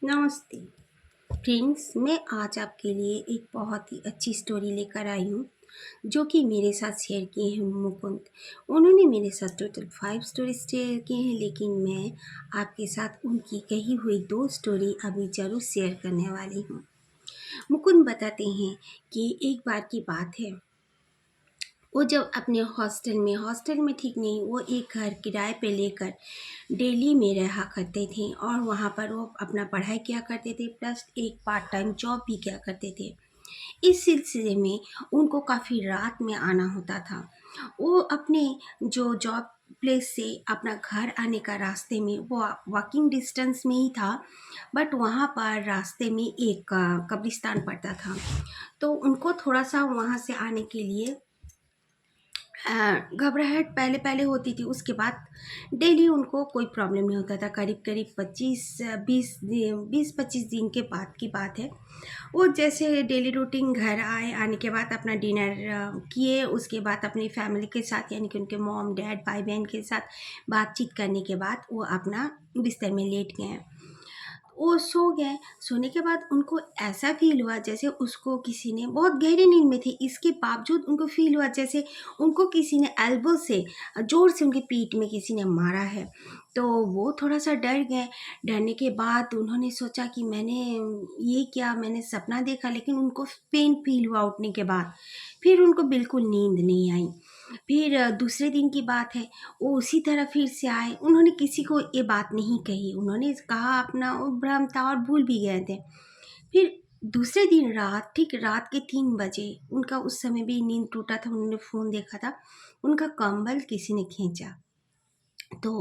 नमस्ते फ्रेंड्स। मैं आज आपके लिए एक बहुत ही अच्छी स्टोरी लेकर आई हूँ जो कि मेरे साथ शेयर किए हैं मुकुंद। उन्होंने मेरे साथ टोटल 5 स्टोरी शेयर किए हैं, लेकिन मैं आपके साथ उनकी कही हुई 2 स्टोरी अभी ज़रूर शेयर करने वाली हूँ। मुकुंद बताते हैं कि एक बार की बात है, वो जब अपने हॉस्टल में ठीक नहीं, वो एक घर किराए पे लेकर दिल्ली में रहा करते थे और वहाँ पर वो अपना पढ़ाई किया करते थे, प्लस एक पार्ट टाइम जॉब भी किया करते थे। इस सिलसिले में उनको काफ़ी रात में आना होता था। वो अपने जो जॉब प्लेस से अपना घर आने का रास्ते में, वो वॉकिंग डिस्टेंस में ही था, बट वहाँ पर रास्ते में एक कब्रिस्तान पड़ता था। तो उनको थोड़ा सा वहाँ से आने के लिए घबराहट पहले पहले होती थी। उसके बाद डेली उनको कोई प्रॉब्लम नहीं होता था। करीब करीब 25 दिन के बाद की बात है। वो जैसे डेली रूटीन घर आने के बाद अपना डिनर किए, उसके बाद अपनी फैमिली के साथ यानी कि उनके मॉम डैड भाई बहन के साथ बातचीत करने के बाद वो अपना बिस्तर में लेट गए। वो सो गए। सोने के बाद उनको ऐसा फ़ील हुआ जैसे उसको किसी ने, बहुत गहरी नींद में थे, इसके बावजूद उनको फ़ील हुआ जैसे उनको किसी ने एल्बो से ज़ोर से उनकी पीठ में किसी ने मारा है। तो वो थोड़ा-सा डर गए। डरने के बाद उन्होंने सोचा कि ये क्या मैंने सपना देखा, लेकिन उनको पेन फ़ील हुआ उठने के बाद। फिर उनको बिल्कुल नींद नहीं आई। फिर दूसरे दिन की बात है, वो उसी तरह फिर से आए। उन्होंने किसी को ये बात नहीं कही, उन्होंने कहा अपना वो भ्रम था और भूल भी गए थे। फिर दूसरे दिन रात, ठीक रात के 3 बजे, उनका उस समय भी नींद टूटा था, उन्होंने फ़ोन देखा था, उनका कंबल किसी ने खींचा। तो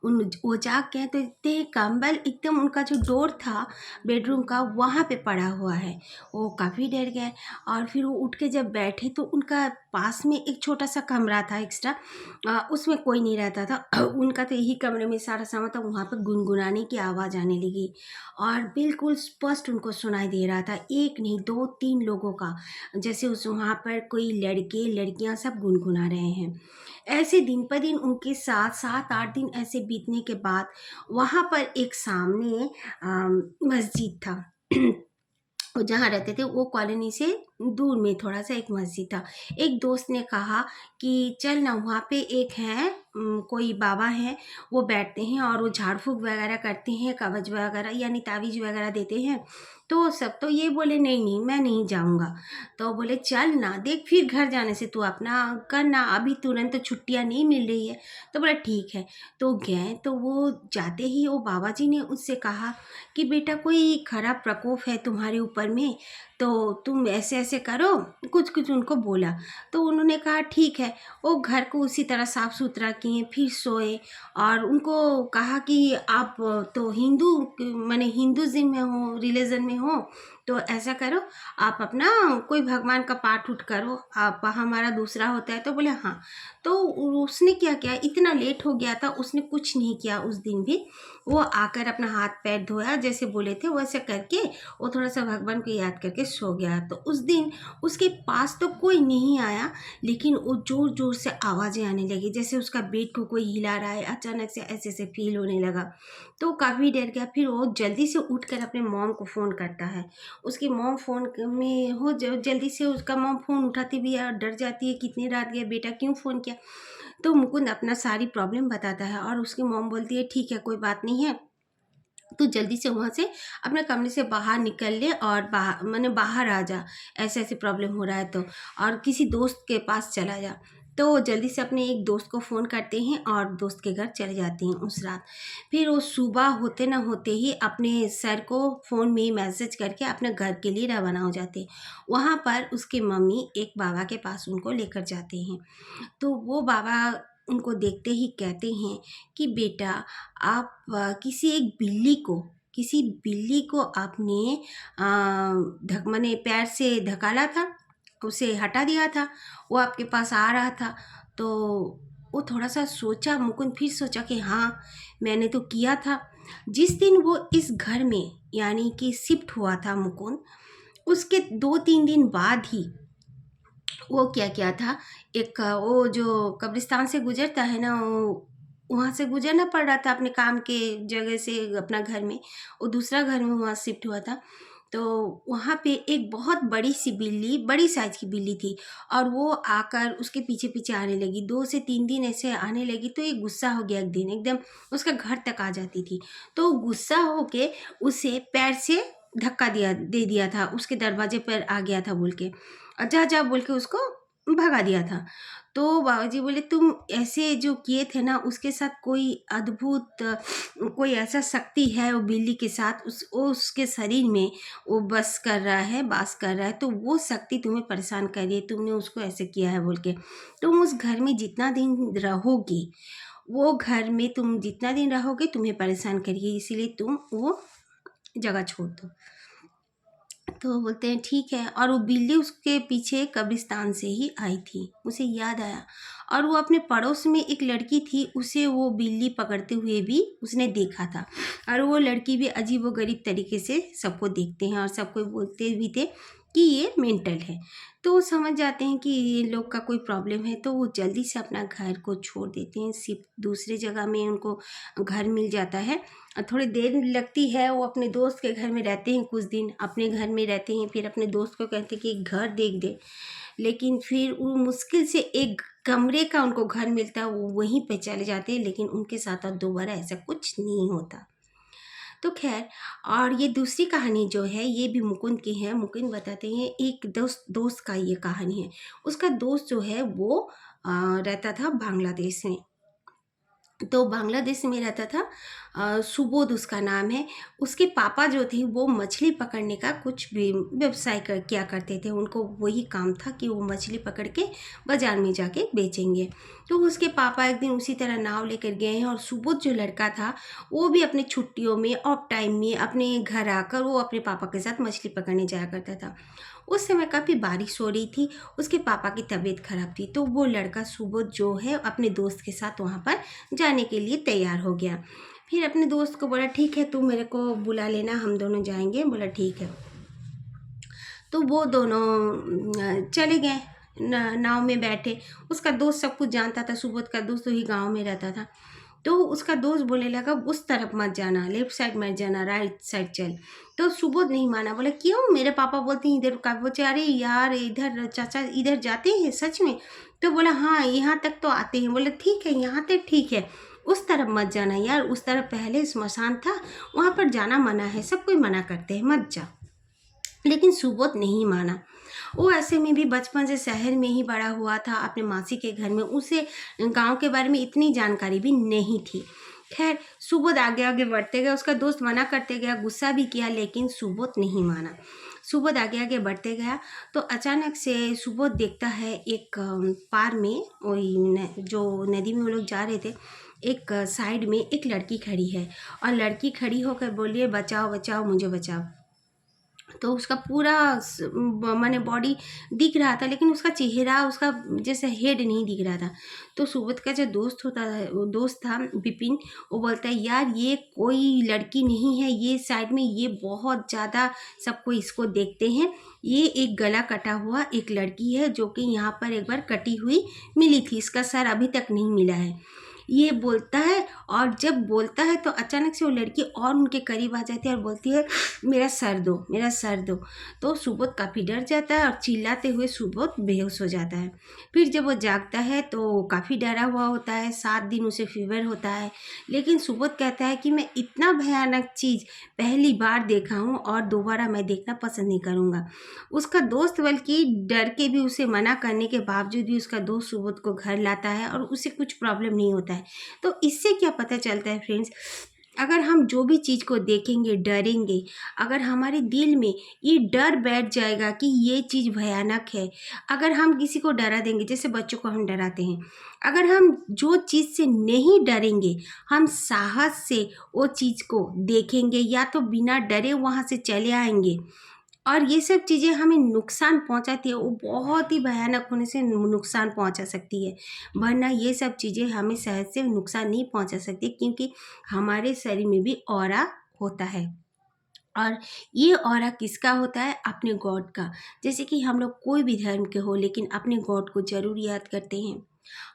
वो जाग गए तो देखते हैं कंबल एकदम उनका जो डोर था बेडरूम का, वहाँ पे पड़ा हुआ है। वो काफ़ी डर गए और फिर वो उठ के जब बैठे तो उनका पास में एक छोटा सा कमरा था एक्स्ट्रा, उसमें कोई नहीं रहता था। उनका तो यही कमरे में सारा सामान था। वहाँ पे गुनगुनाने की आवाज़ आने लगी और बिल्कुल स्पष्ट उनको सुनाई दे रहा था, एक नहीं 2-3 लोगों का, जैसे उस वहाँ पर कोई लड़के लड़कियाँ सब गुनगुना रहे हैं। ऐसे दिन पर दिन उनके साथ 7-8 दिन ऐसे बीतने के बाद वहाँ पर एक सामने मस्जिद था। वो जहाँ रहते थे वो कॉलोनी से दूर में थोड़ा-सा एक मस्जिद था। एक दोस्त ने कहा कि चल ना, वहाँ पे एक है, कोई बाबा हैं, वो बैठते हैं और वो झाड़-फूँक वगैरह करते हैं, कवच वगैरह यानी तावीज़ वगैरह देते हैं। तो सब तो ये बोले नहीं, नहीं मैं नहीं जाऊँगा। तो बोले चल ना, देख फिर घर जाने से तू अपना करना, अभी तुरंत छुट्टियाँ नहीं मिल रही है। तो बोला ठीक है। तो गए तो वो जाते ही वो बाबा जी ने उससे कहा कि बेटा कोई खराब प्रकोप है तुम्हारे ऊपर में, तो तुम ऐसे-ऐसे करो, कुछ-कुछ उनको बोला। तो उन्होंने कहा ठीक है। वो घर को उसी तरह साफ-सुथरा किए, फिर सोए और उनको कहा कि आप तो हिंदू माने हिंदुइज़्म में हो, रिलीजन में हो, तो ऐसा करो, आप अपना कोई भगवान का पाठ-उठ करो, आप हमारा दूसरा होता है। तो बोले हाँ। तो उसने क्या किया, इतना लेट हो गया था, उसने कुछ नहीं किया उस दिन भी। वो आकर अपना हाथ-पैर धोया, जैसे बोले थे वैसे करके वो थोड़ा-सा भगवान को याद करके सो गया। तो उस दिन उसके पास तो कोई नहीं आया, लेकिन वो ज़ोर-ज़ोर से आवाज़ें आने लगी, जैसे उसका बेड को कोई हिला रहा है, अचानक से ऐसे-ऐसे फ़ील होने लगा। तो वो काफ़ी डर गया। फिर वो जल्दी से उठकर अपने मॉम को फ़ोन करता है। उसकी मॉम फ़ोन में हो ज जल्दी से उसका मॉम फ़ोन उठाती भी है और डर जाती है, कितनी रात गए बेटा क्यों फ़ोन किया? तो मुकुंद अपना सारी प्रॉब्लम बताता है और उसकी मॉम बोलती है ठीक है कोई बात नहीं है, तू जल्दी से वहाँ से अपने कमरे से बाहर निकल ले और माने बाहर आ जा, ऐसे-ऐसे प्रॉब्लम हो रहा है तो, और किसी दोस्त के पास चला जा। तो वो जल्दी से अपने एक दोस्त को फ़ोन करते हैं और दोस्त के घर चले जाते हैं उस रात। फिर वो सुबह होते ना होते ही अपने सर को फ़ोन में ही मैसेज करके अपने घर के लिए रवाना हो जाते हैं। वहाँ पर उसकी मम्मी एक बाबा के पास उनको लेकर जाते हैं। तो वो बाबा उनको देखते ही कहते हैं कि बेटा, आप किसी बिल्ली को आपने माने पैर से धकाला था, उसे हटा दिया था, वो आपके पास आ रहा था। तो वो थोड़ा-सा सोचा, मुकुंद फिर सोचा कि हाँ, मैंने तो किया था। जिस दिन वो इस घर में यानी कि शिफ्ट हुआ था मुकुंद, उसके 2-3 दिन बाद ही वो क्या किया था, एक वो जो कब्रिस्तान से गुज़रता है ना, वो वहाँ से गुजरना पड़ रहा था अपने काम के जगह से अपना घर में, वो दूसरा घर में वहाँ शिफ्ट हुआ था। तो वहाँ पे एक बहुत बड़ी सी बिल्ली, बड़ी साइज़ की बिल्ली थी, और वो आकर उसके पीछे-पीछे आने लगी। 2 से 3 दिन ऐसे आने लगी, तो ये गुस्सा हो गया एक दिन, एकदम उसका घर तक आ जाती थी। तो गुस्सा होके उसे पैर से धक्का दे दिया था, उसके दरवाजे पर आ गया था बोल के, और जा, जा बोल के उसको भगा दिया था। तो बाबाजी बोले, तुम ऐसे जो किए थे ना, उसके साथ कोई अद्भुत कोई ऐसा शक्ति है वो बिल्ली के साथ, उसके शरीर में वो बस कर रहा है, वास कर रहा है, तो वो शक्ति तुम्हें परेशान कर रही है, तुमने उसको ऐसे किया है बोल के। तुम उस घर में जितना दिन रहोगे, वो घर में तुम जितना दिन रहोगे तुम्हें परेशान करिए, इसीलिए तुम वो जगह छोड़ दो। तो बोलते हैं ठीक है, और वो बिल्ली उसके पीछे कब्रिस्तान से ही आई थी, उसे याद आया, और वो अपने पड़ोस में एक लड़की थी, उसे वो बिल्ली पकड़ते हुए भी उसने देखा था, और वो लड़की भी अजीबोगरीब तरीके से सबको देखते हैं और सबको बोलते भी थे कि ये मेंटल है। तो वो समझ जाते हैं कि ये लोग का कोई प्रॉब्लम है, तो वो जल्दी से अपना घर को छोड़ देते हैं, सिर्फ दूसरे जगह में उनको घर मिल जाता है। थोड़ी देर लगती है, वो अपने दोस्त के घर में रहते हैं, कुछ दिन अपने घर में रहते हैं, फिर अपने दोस्त को कहते हैं कि एक घर देख दे, लेकिन फिर वो मुश्किल से एक कमरे का उनको घर मिलता है, वो वहीं पे चले जाते हैं, लेकिन उनके साथ अब दोबारा ऐसा कुछ नहीं होता। तो खैर, और ये दूसरी कहानी जो है ये भी मुकुंद की है। मुकुंद बताते हैं एक दोस्त दोस्त का ये कहानी है। उसका दोस्त जो है वो रहता था बांग्लादेश में। तो बांग्लादेश में रहता था, सुबोध उसका नाम है। उसके पापा जो थे वो मछली पकड़ने का कुछ भी व्यवसाय किया करते थे। उनको वही काम था कि वो मछली पकड़ के बाज़ार में जाके बेचेंगे। तो उसके पापा एक दिन उसी तरह नाव लेकर गए हैं, और सुबोध जो लड़का था वो भी अपने छुट्टियों में, ऑफ टाइम में अपने घर आकर वो अपने पापा के साथ मछली पकड़ने जाया करता था। उस समय काफ़ी बारिश हो रही थी, उसके पापा की तबीयत खराब थी, तो वो लड़का सुबोध जो है अपने दोस्त के साथ वहाँ पर जाने के लिए तैयार हो गया। फिर अपने दोस्त को बोला ठीक है, तू मेरे को बुला लेना, हम दोनों जाएंगे। बोला ठीक है। तो वो दोनों चले गए, नाव में बैठे। उसका दोस्त सब कुछ जानता था, सुबोध का दोस्त वही गांव में रहता था। तो उसका दोस्त बोलने लगा उस तरफ मत जाना, लेफ्ट साइड मत जाना, राइट साइड चल। तो सुबोध नहीं माना, बोला क्यों, मेरे पापा बोलते हैं इधर का। बोले अरे यार, इधर चाचा इधर जाते हैं सच में? तो बोला हाँ, यहाँ तक तो आते हैं। बोले ठीक है, यहाँ तक ठीक है, उस तरफ मत जाना यार, उस तरफ पहले श्मशान था, वहाँ पर जाना मना है, सब कोई मना करते हैं, मत जा। लेकिन सुबोध नहीं माना। वो ऐसे में भी बचपन से शहर में ही बड़ा हुआ था, अपने मासी के घर में, उसे गांव के बारे में इतनी जानकारी भी नहीं थी। खैर, सुबोध आगे आगे बढ़ते गए, उसका दोस्त मना करते गया, गुस्सा भी किया, लेकिन सुबोध नहीं माना। सुबोध आगे आगे बढ़ते गया, तो अचानक से सुबोध देखता है एक पार में, वही जो नदी में वो लोग जा रहे थे, एक साइड में एक लड़की खड़ी है, और लड़की खड़ी होकर बोलिए बचाओ बचाओ मुझे बचाओ। तो उसका पूरा माने बॉडी दिख रहा था, लेकिन उसका चेहरा, उसका जैसे हेड नहीं दिख रहा था। तो सुबोध का जो दोस्त होता है, वो दोस्त था विपिन, वो बोलता है यार ये कोई लड़की नहीं है, ये साइड में ये बहुत ज़्यादा सबको इसको देखते हैं, ये एक गला कटा हुआ एक लड़की है, जो कि यहाँ पर एक बार कटी हुई मिली थी, इसका सर अभी तक नहीं मिला है। ये बोलता है, और जब बोलता है तो अचानक से वो लड़की और उनके करीब आ जाती है और बोलती है मेरा सर दो, मेरा सर दो। तो सुबोध काफ़ी डर जाता है, और चिल्लाते हुए सुबोध बेहोश हो जाता है। फिर जब वो जागता है तो काफ़ी डरा हुआ होता है, 7 दिन उसे फीवर होता है। लेकिन सुबोध कहता है कि मैं इतना भयानक चीज़ पहली बार देखा हूँ, और दोबारा मैं देखना पसंद नहीं करूँगा। उसका दोस्त बल्कि डर के भी उसे मना करने के बावजूद भी उसका दोस्त सुबोध को घर लाता है, और उसे कुछ प्रॉब्लम नहीं होता है। तो इससे क्या पता चलता है फ्रेंड्स, अगर हम जो भी चीज़ को देखेंगे, डरेंगे, अगर हमारे दिल में ये डर बैठ जाएगा कि ये चीज़ भयानक है, अगर हम किसी को डरा देंगे, जैसे बच्चों को हम डराते हैं, अगर हम जो चीज़ से नहीं डरेंगे, हम साहस से वो चीज़ को देखेंगे, या तो बिना डरे वहाँ से चले आएंगे, और ये सब चीज़ें हमें नुकसान पहुंचाती है, वो बहुत ही भयानक होने से नुकसान पहुंचा सकती है। वरना ये सब चीज़ें हमें सहज से नुकसान नहीं पहुंचा सकती, क्योंकि हमारे शरीर में भी ऑरा होता है, और ये ऑरा किसका होता है? अपने गॉड का। जैसे कि हम लोग कोई भी धर्म के हो, लेकिन अपने गॉड को ज़रूर याद करते हैं।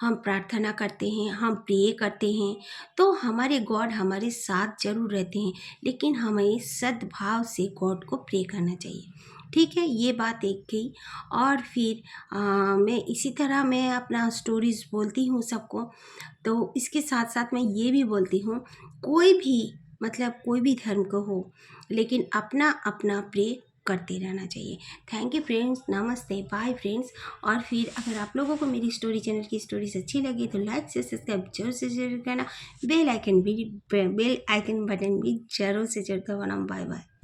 हम प्रार्थना करते हैं, हम प्रे करते हैं, तो हमारे गॉड हमारे साथ ज़रूर रहते हैं, लेकिन हमें सद्भाव से गॉड को प्रे करना चाहिए। ठीक है, ये बात एक गई। और फिर मैं इसी तरह मैं अपना स्टोरीज़ बोलती हूँ सबको। तो इसके साथ साथ मैं ये भी बोलती हूँ, कोई भी मतलब कोई भी धर्म को हो, लेकिन अपना अपना प्रे करते रहना चाहिए। थैंक यू फ्रेंड्स, नमस्ते, बाय फ्रेंड्स। और फिर अगर आप लोगों को मेरी स्टोरी चैनल की स्टोरीज अच्छी लगी तो लाइक से सब्सक्राइब जरूर से जरूर करना। बेल आइकन बटन भी जरूर से जरूर दबाना। Bye bye.